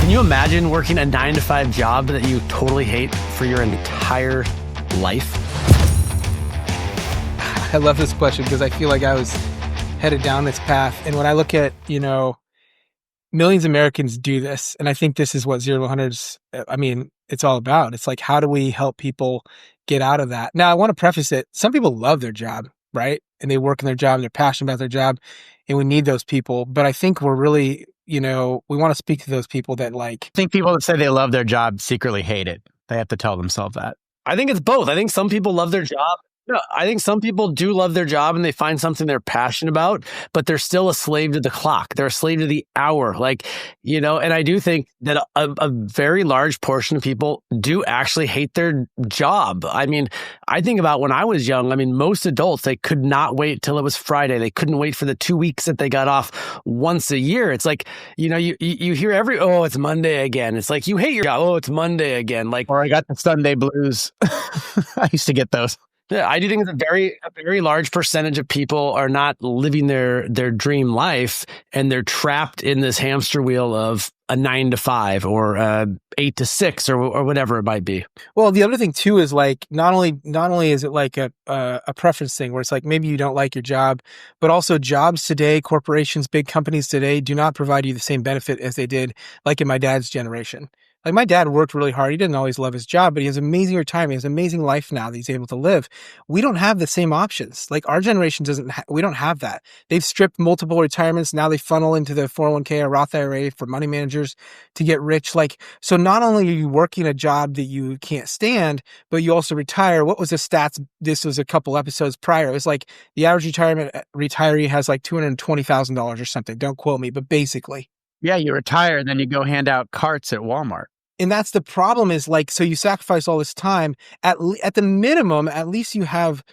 Can you imagine working a 9-to-5 job that you totally hate for your entire life? I love this question because I feel like I was headed down this path. And when I look at, millions of Americans do this, and I think this is what 0 to 100's, it's all about. It's like, how do we help people get out of that? Now, I want to preface it. Some people love their job, right? And they work in their job and they're passionate about their job, and we need those people. But I think we're really, we want to speak to those people that I think people that say they love their job secretly hate it. They have to tell themselves that. I think it's both. I think some people love their job. No, I think some people do love their job and they find something they're passionate about, but they're still a slave to the clock. They're a slave to the hour. And I do think that a very large portion of people do actually hate their job. I mean, I think about when I was young, most adults, they could not wait till it was Friday. They couldn't wait for the 2 weeks that they got off once a year. It's like, you hear it's Monday again. It's like, you hate your job. Oh, it's Monday again. Or I got the Sunday blues. I used to get those. Yeah, I do think it's a very large percentage of people are not living their dream life, and they're trapped in this hamster wheel of a 9 to 5 or 8 to 6 or whatever it might be. Well, the other thing too is like, not only is it like a preference thing where it's like, maybe you don't like your job, but also jobs today, corporations, big companies today do not provide you the same benefit as they did like in my dad's generation. Like, my dad worked really hard. He didn't always love his job, but he has amazing retirement. He has amazing life now that he's able to live. We don't have the same options. Like, our generation we don't have that. They've stripped multiple retirements. Now they funnel into the 401k or Roth IRA for money managers to get rich. So not only are you working a job that you can't stand, but you also retire. What was the stats? This was a couple episodes prior. It was like the average retiree has like $220,000 or something. Don't quote me, but basically. Yeah, you retire and then you go hand out carts at Walmart. And that's the problem is so you sacrifice all this time. At the minimum, at least you have,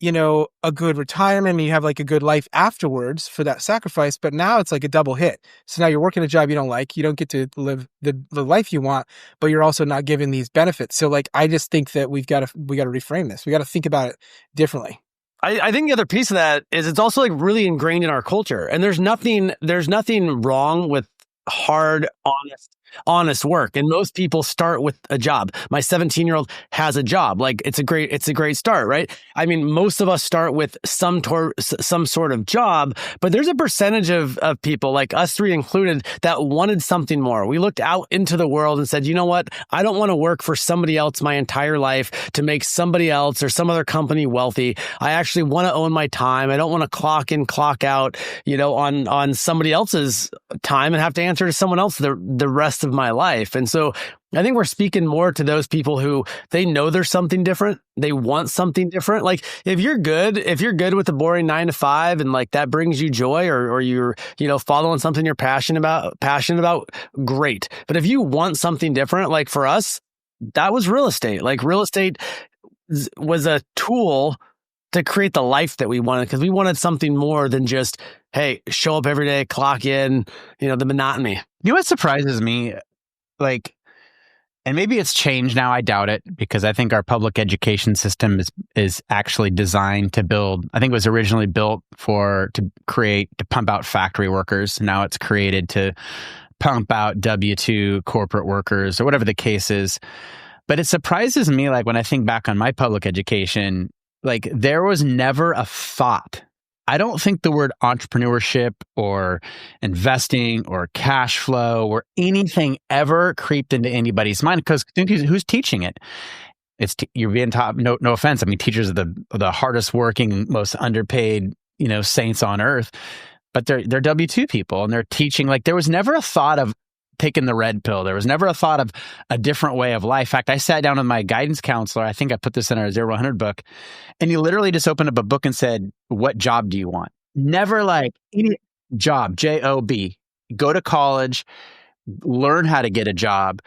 a good retirement and you have like a good life afterwards for that sacrifice. But now it's like a double hit. So now you're working a job you don't like. You don't get to live the life you want, but you're also not given these benefits. So I just think that we got to reframe this. We got to think about it differently. I think the other piece of that is it's also like really ingrained in our culture. And there's nothing wrong with hard, honest work. And most people start with a job. My 17-year-old has a job. Like, it's a great start, right? Most of us start with some sort of job, but there's a percentage of people, like us three included, that wanted something more. We looked out into the world and said, you know what? I don't want to work for somebody else my entire life to make somebody else or some other company wealthy. I actually want to own my time. I don't want to clock in, clock out, on somebody else's time and have to answer to someone else the rest of my life. And so I think we're speaking more to those people who they know there's something different. They want something different. Like, if you're good with the boring 9 to 5 and like that brings you joy, or you're, following something you're passionate about, great. But if you want something different, like for us, that was real estate. Like, real estate was a tool to create the life that we wanted, because we wanted something more than just, hey, show up every day, clock in, the monotony. You know what surprises me? And maybe it's changed now, I doubt it, because I think our public education system is actually designed to build. I think it was originally built to pump out factory workers. Now it's created to pump out W-2 corporate workers, or whatever the case is. But it surprises me, like, when I think back on my public education, like, there was never a thought. I don't think the word entrepreneurship or investing or cash flow or anything ever creeped into anybody's mind, because who's teaching it? You're being taught. No offense. Teachers are the hardest working, most underpaid, saints on earth, but they're W-2 people, and they're teaching. Like, there was never a thought of taking the red pill. There was never a thought of a different way of life. In fact, I sat down with my guidance counselor. I think I put this in our 0 to 100 book, and he literally just opened up a book and said, "What job do you want?" Never like any job, J-O-B. Go to college, learn how to get a job,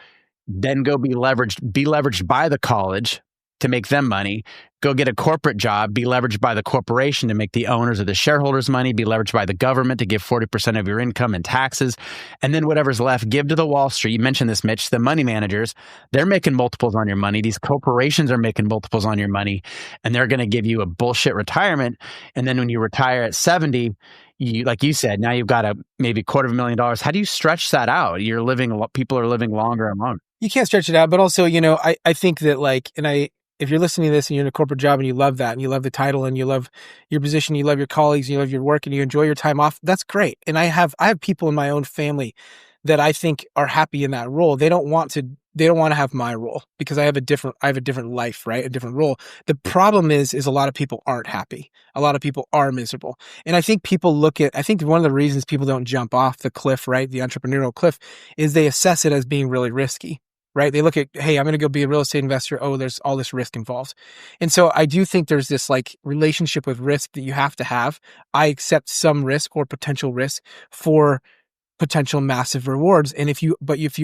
then go be leveraged by the college to make them money. Go get a corporate job, be leveraged by the corporation to make the owners or the shareholders money, be leveraged by the government to give 40% of your income in taxes. And then whatever's left, give to the Wall Street. You mentioned this, Mitch, the money managers. They're making multiples on your money. These corporations are making multiples on your money, and they're going to give you a bullshit retirement. And then when you retire at 70, like you said, now you've got maybe $250,000. How do you stretch that out? People are living longer and longer. You can't stretch it out, but also, I think that if you're listening to this and you're in a corporate job and you love that and you love the title and you love your position, you love your colleagues, and you love your work and you enjoy your time off, that's great. And I have people in my own family that I think are happy in that role. They don't want to have my role because I have a different life, right? A different role. The problem is a lot of people aren't happy. A lot of people are miserable. And I think I think one of the reasons people don't jump off the cliff, right? The entrepreneurial cliff, is they assess it as being really risky. Right? They look at, hey, I'm going to go be a real estate investor. Oh, there's all this risk involved. And so I do think there's this relationship with risk that you have to have. I accept some risk or potential risk for potential massive rewards. And if you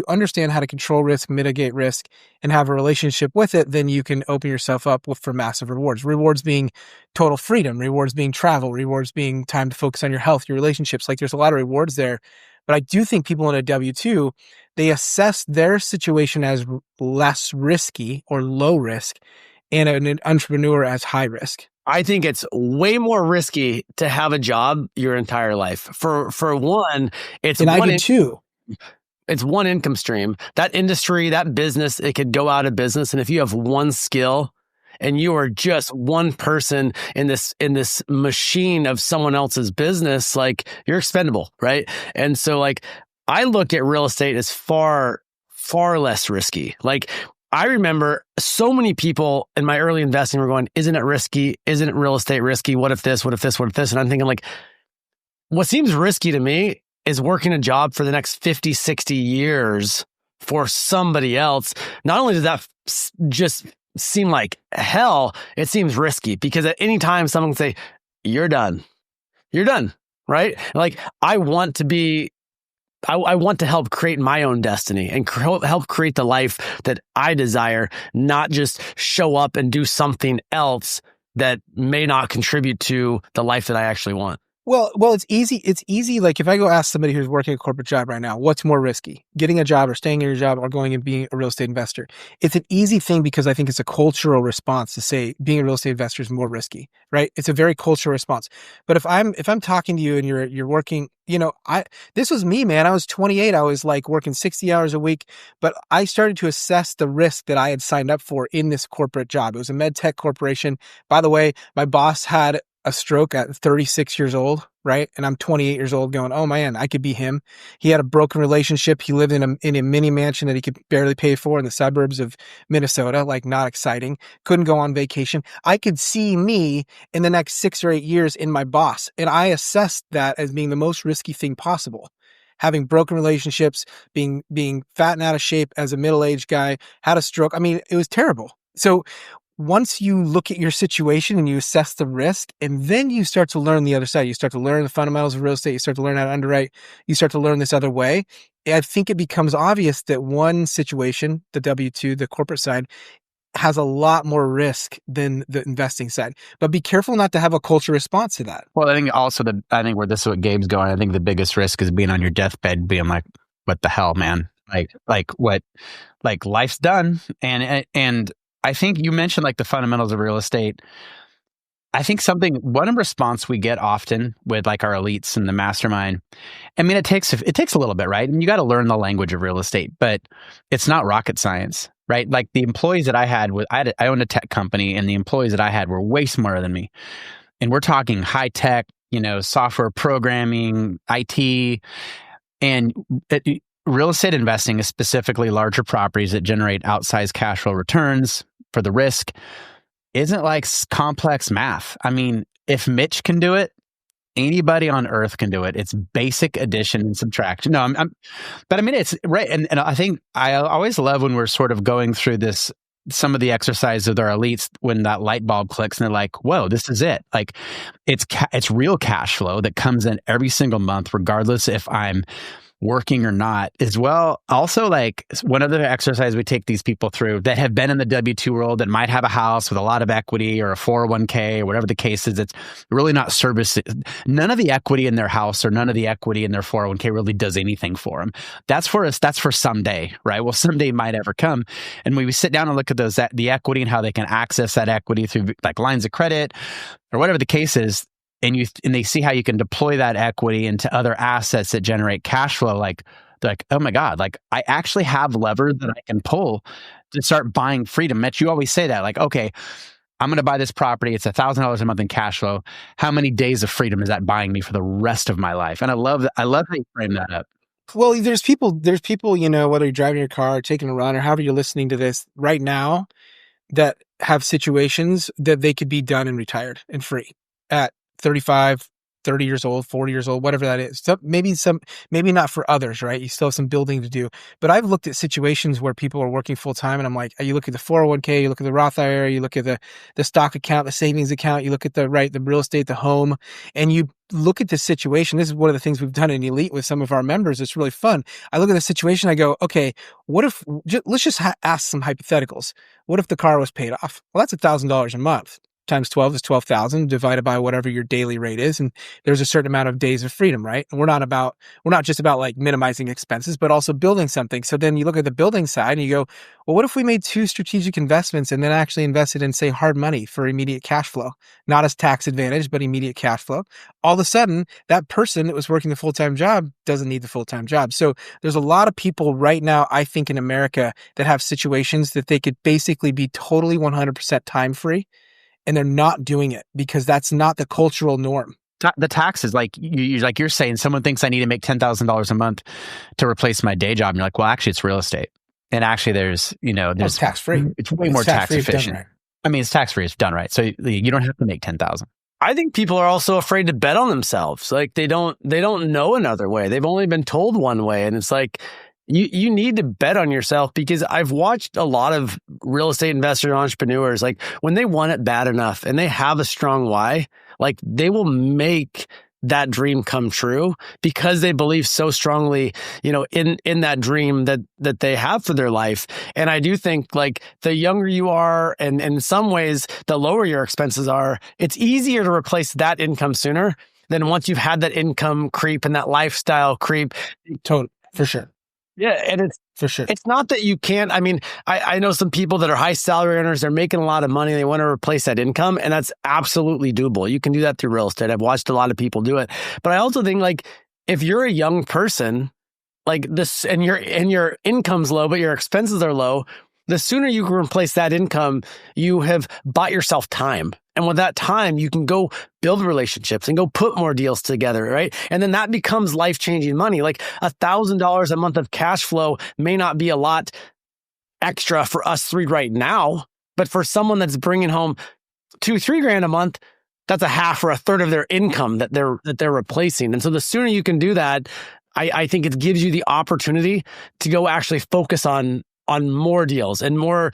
understand how to control risk, mitigate risk, and have a relationship with it, then you can open yourself up for massive rewards. Rewards being total freedom, rewards being travel, rewards being time to focus on your health, your relationships. There's a lot of rewards there. But I do think people in a W-2, they assess their situation as less risky or low risk and an entrepreneur as high risk. I think it's way more risky to have a job your entire life. For one, it's one income stream. That industry, that business, it could go out of business. And if you have one skill and you are just one person in this machine of someone else's business, you're expendable, right? And so I look at real estate as far, far less risky. I remember so many people in my early investing were going, isn't it risky? Isn't it real estate risky? What if this? What if this? What if this? And I'm thinking what seems risky to me is working a job for the next 50, 60 years for somebody else. Not only does that just seem like hell, it seems risky because at any time someone can say, you're done, right? I want to help create my own destiny and help create the life that I desire, not just show up and do something else that may not contribute to the life that I actually want. Well, it's easy. It's easy. If I go ask somebody who's working a corporate job right now, what's more risky, getting a job or staying in your job or going and being a real estate investor? It's an easy thing because I think it's a cultural response to say being a real estate investor is more risky, right? It's a very cultural response. But if I'm talking to you and you're working, this was me, man. I was 28. I was working 60 hours a week, but I started to assess the risk that I had signed up for in this corporate job. It was a med tech corporation. By the way, my boss had a stroke at 36 years old, right? And I'm 28 years old going, oh man, I could be him. He had a broken relationship. He lived in a mini mansion that he could barely pay for in the suburbs of Minnesota, not exciting. Couldn't go on vacation. I could see me in the next 6 or 8 years in my boss. And I assessed that as being the most risky thing possible. Having broken relationships, being fat and out of shape as a middle-aged guy, had a stroke. I mean, it was terrible. So once you look at your situation and you assess the risk, and then you start to learn the other side, you start to learn the fundamentals of real estate, you start to learn how to underwrite, you start to learn this other way. I think it becomes obvious that one situation, the W-2, the corporate side, has a lot more risk than the investing side. But be careful not to have a culture response to that. Well, I think also where this is what Gabe's going, I think the biggest risk is being on your deathbed, being like, what the hell, man? Life's done. And I think you mentioned the fundamentals of real estate. I think one response we get often with our elites and the mastermind, I mean, it takes a little bit, right? And you got to learn the language of real estate, but it's not rocket science, right? The employees that I had, I owned a tech company, and the employees that I had were way smarter than me. And we're talking high tech, software programming, IT, and real estate investing is specifically larger properties that generate outsized cash flow returns for the risk. Isn't complex math. I mean, if Mitch can do it, anybody on earth can do it. It's basic addition and subtraction. No, but I mean, it's right. And I think I always love when we're sort of going through some of the exercises with our elites, when that light bulb clicks and they're like, whoa, this is it. It's real cash flow that comes in every single month, regardless if I'm working or not, as well. Also, one of the exercises we take these people through that have been in the W-2 world, that might have a house with a lot of equity or a 401k or whatever the case is, it's really not servicing. None of the equity in their house or none of the equity in their 401k really does anything for them. That's for us. That's for someday, right? Well, someday might ever come. And when we sit down and look at the equity and how they can access that equity through lines of credit or whatever the case is, and they see how you can deploy that equity into other assets that generate cash flow, like they're like, oh my God, like I actually have levers that I can pull to start buying freedom. Mitch, you always say that, like, okay, I'm going to buy this property. It's $1,000 a month in cash flow. How many days of freedom is that buying me for the rest of my life? And I love that. I love how you frame that up. Well, there's people, whether you're driving your car, or taking a run, or however you're listening to this right now, that have situations that they could be done and retired and free at 35, 30 years old, 40 years old, whatever that is. So maybe not for others, right? You still have some building to do. But I've looked at situations where people are working full time, and I'm like, you look at the 401k, you look at the Roth IRA, you look at the stock account, the savings account, you look at the real estate, the home, and you look at this situation. This is one of the things we've done in Elite with some of our members. It's really fun. I look at the situation, I go, okay, what if, let's just ask some hypotheticals. What if the car was paid off? Well, that's $1,000 a month. Times 12 is 12,000 divided by whatever your daily rate is. And there's a certain amount of days of freedom, right? And we're not just about like minimizing expenses, but also building something. So then you look at the building side and you go, well, what if we made 2 strategic investments and then actually invested in, say, hard money for immediate cash flow, not as tax advantage, but immediate cash flow? All of a sudden, that person that was working the full-time job doesn't need the full-time job. So there's a lot of people right now, I think, in America that have situations that they could basically be totally 100% time free. And they're not doing it because that's not the cultural norm. The taxes, like you're saying, someone thinks I need to make $10,000 a month to replace my day job. And you're like, well, actually, it's real estate. And actually, there's it's tax free. It's way more tax efficient. Right. I mean, it's tax free. It's done right. So you don't have to make 10,000. I think people are also afraid to bet on themselves. Like they don't know another way. They've only been told one way, and it's like, you need to bet on yourself, because I've watched a lot of real estate investors, entrepreneurs, like when they want it bad enough and they have a strong why, like they will make that dream come true because they believe so strongly, in that dream that they have for their life. And I do think, like, the younger you are, and in some ways, the lower your expenses are, it's easier to replace that income sooner than once you've had that income creep and that lifestyle creep. Totally, for sure. Yeah, and it's for sure. It's not that you can't. I mean, I know some people that are high salary earners. They're making a lot of money. They want to replace that income, and that's absolutely doable. You can do that through real estate. I've watched a lot of people do it. But I also think, like, if you're a young person like this, and your income's low, but your expenses are low, the sooner you can replace that income, you have bought yourself time. And with that time, you can go build relationships and go put more deals together, right? And then that becomes life-changing money. Like $1,000 a month of cash flow may not be a lot extra for us 3 right now, but for someone that's bringing home $2-3 grand a month, that's a half or a third of their income that they're replacing. And so the sooner you can do that, I think it gives you the opportunity to go actually focus on more deals and more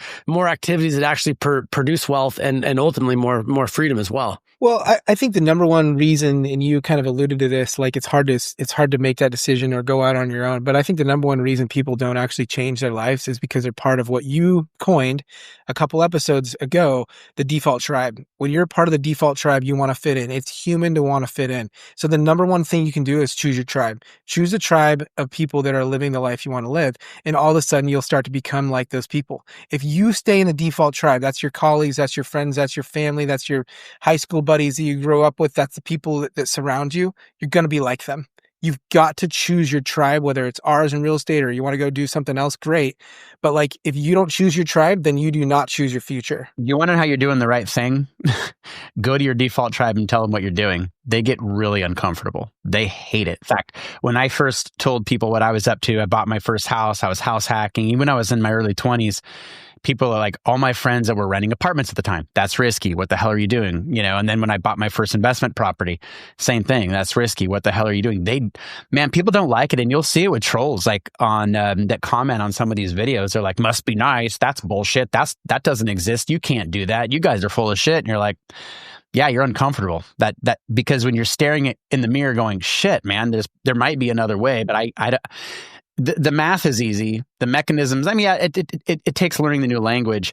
activities that actually produce wealth and ultimately more freedom as well. Well, I think the number one reason, and you kind of alluded to this, like it's hard to make that decision or go out on your own. But I think the number one reason people don't actually change their lives is because they're part of what you coined a couple episodes ago, the default tribe. When you're part of the default tribe, you want to fit in. It's human to want to fit in. So the number one thing you can do is choose your tribe. Choose a tribe of people that are living the life you want to live. And all of a sudden you'll start to become like those people. If you stay in the default tribe, that's your colleagues, that's your friends, that's your family, that's your high school buddies that you grow up with, that's the people that surround you, you're going to be like them. You've got to choose your tribe, whether it's ours in real estate or you want to go do something else, great. But like, if you don't choose your tribe, then you do not choose your future. You want to know how you're doing the right thing? Go to your default tribe and tell them what you're doing. They get really uncomfortable. They hate it. In fact, when I first told people what I was up to, I bought my first house, I was house hacking. Even when I was in my early 20s, people are like, all my friends that were renting apartments at the time, that's risky. What the hell are you doing? And then when I bought my first investment property, same thing. That's risky. What the hell are you doing? People don't like it. And you'll see it with trolls, like on that comment on some of these videos. They're like, must be nice. That's bullshit. That doesn't exist. You can't do that. You guys are full of shit. And you're like, yeah, you're uncomfortable. That because when you're staring in the mirror going, shit, man, there might be another way, but the math is easy. The mechanisms, it takes learning the new language.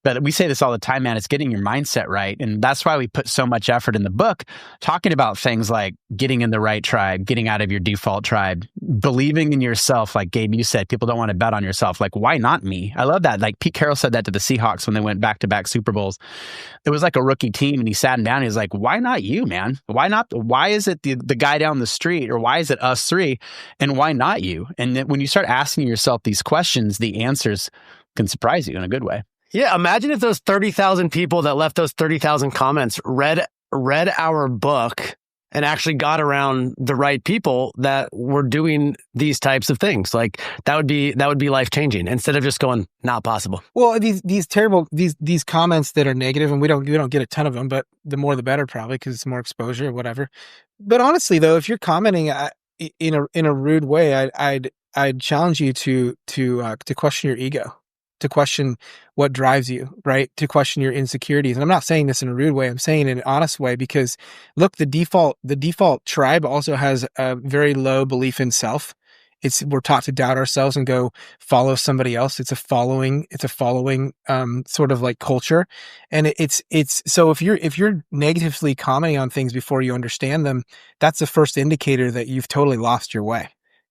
But we say this all the time, man, it's getting your mindset right. And that's why we put so much effort in the book talking about things like getting in the right tribe, getting out of your default tribe, believing in yourself. Like Gabe, you said, people don't want to bet on yourself. Like, why not me? I love that. Like Pete Carroll said that to the Seahawks when they went back-to-back Super Bowls. It was like a rookie team, and he sat him down. He was like, why not you, man? Why not? Why is it the guy down the street, or why is it us three? And why not you? And then when you start asking yourself these questions, the answers can surprise you in a good way. Yeah, imagine if those 30,000 people that left those 30,000 comments read our book and actually got around the right people that were doing these types of things. Like that would be life changing instead of just going, not possible. Well, these terrible these comments that are negative, and we don't get a ton of them, but the more the better, probably, because it's more exposure or whatever. But honestly, though, if you're commenting in a rude way, I'd challenge you to question your ego, to question what drives you, right? To question your insecurities. And I'm not saying this in a rude way. I'm saying it in an honest way, because look, the default tribe also has a very low belief in self. We're taught to doubt ourselves and go follow somebody else. It's a following sort of like culture. And it's so if you're negatively commenting on things before you understand them, that's the first indicator that you've totally lost your way.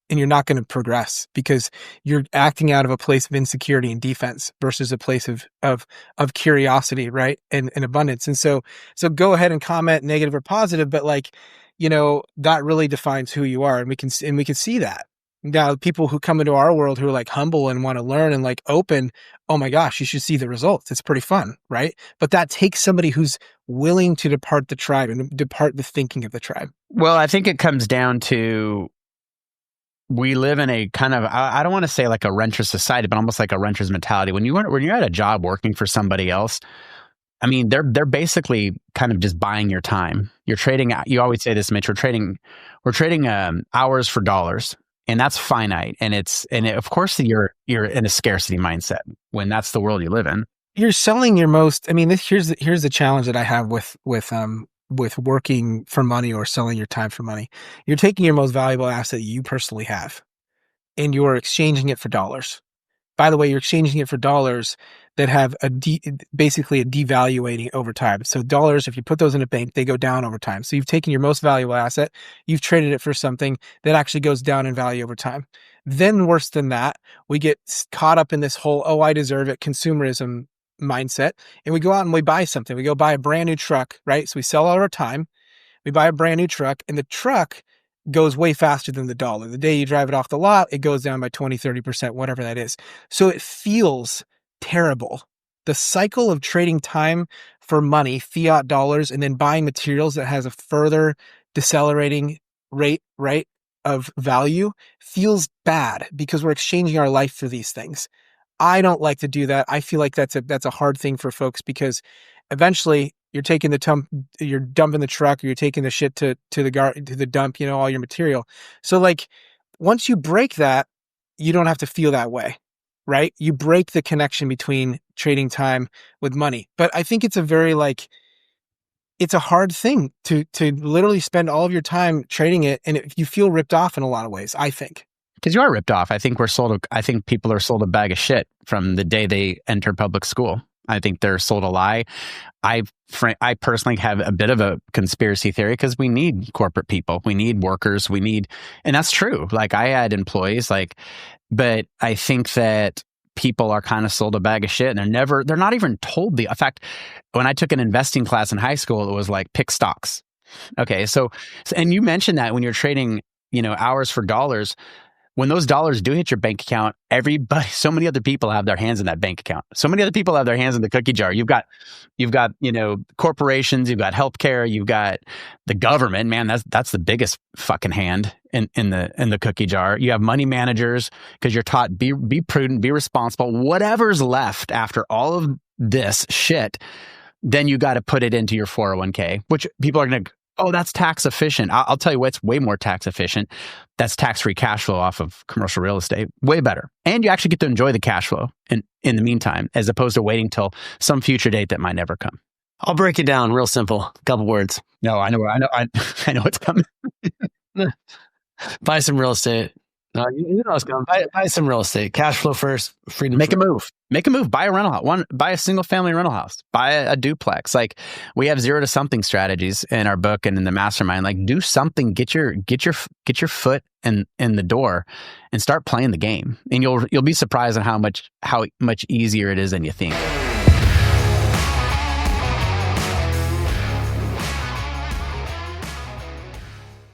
And you're not going to progress, because you're acting out of a place of insecurity and defense versus a place of curiosity, right? And abundance. And so go ahead and comment negative or positive, but that really defines who you are. And we can see that. Now, people who come into our world who are like humble and want to learn and like open, oh my gosh, you should see the results. It's pretty fun, right? But that takes somebody who's willing to depart the tribe and depart the thinking of the tribe. Well, I think it comes down to, we live in a kind of, I don't want to say like a renter society, but almost like a renter's mentality. When you're at a job working for somebody else, I mean, they're basically kind of just buying your time. You're trading. You always say this, Mitch. We're trading hours for dollars, and that's finite. And of course you're in a scarcity mindset when that's the world you live in. You're selling your most. I mean, here's the challenge that I have with working for money or selling your time for money. You're taking your most valuable asset you personally have, and you're exchanging it for dollars. By the way, you're exchanging it for dollars that have basically a devaluating over time. So dollars, if you put those in a bank, they go down over time. So you've taken your most valuable asset, you've traded it for something that actually goes down in value over time. Then worse than that, we get caught up in this whole, oh, I deserve it, consumerism mindset. And we go out and we buy something. We go buy a brand new truck, right? So we sell all our time. We buy a brand new truck, and the truck goes way faster than the dollar. The day you drive it off the lot, it goes down by 20, 30%, whatever that is. So it feels terrible. The cycle of trading time for money, fiat dollars, and then buying materials that has a further decelerating rate, right, of value feels bad, because we're exchanging our life for these things. I don't like to do that. I feel like that's a hard thing for folks, because eventually you're you're dumping the truck, or you're taking the shit to the dump, all your material. So like, once you break that, you don't have to feel that way, right? You break the connection between trading time with money. But I think it's it's a hard thing to literally spend all of your time trading it, and you feel ripped off in a lot of ways, I think. Because you are ripped off. I think people are sold a bag of shit from the day they enter public school. I think they're sold a lie. I personally have a bit of a conspiracy theory, because we need corporate people. We need workers. And that's true. Like, I had employees, but I think that people are kind of sold a bag of shit, and they're not even told in fact, when I took an investing class in high school, it was like, pick stocks. Okay. So and you mentioned that when you're trading, hours for dollars, when those dollars do hit your bank account, so many other people have their hands in that bank account. So many other people have their hands in the cookie jar. You've got, corporations, you've got healthcare, you've got the government. Man, that's the biggest fucking hand in the cookie jar. You have money managers, because you're taught be prudent, be responsible. Whatever's left after all of this shit, then you got to put it into your 401k, which people are going to, oh, that's tax efficient. I'll tell you what's way more tax efficient. That's tax-free cash flow off of commercial real estate. Way better. And you actually get to enjoy the cash flow in the meantime, as opposed to waiting till some future date that might never come. I'll break it down real simple. A couple words. No, I know I know what's coming. Buy some real estate. You know what's going. Buy some real estate. Cash flow first. Freedom. Make a move. Make a move. Buy a rental house. Buy a single family rental house. Buy a duplex. Like, we have 0 to something strategies in our book and in the mastermind. Like, do something. Get your foot in the door, and start playing the game. And you'll be surprised at how much easier it is than you think.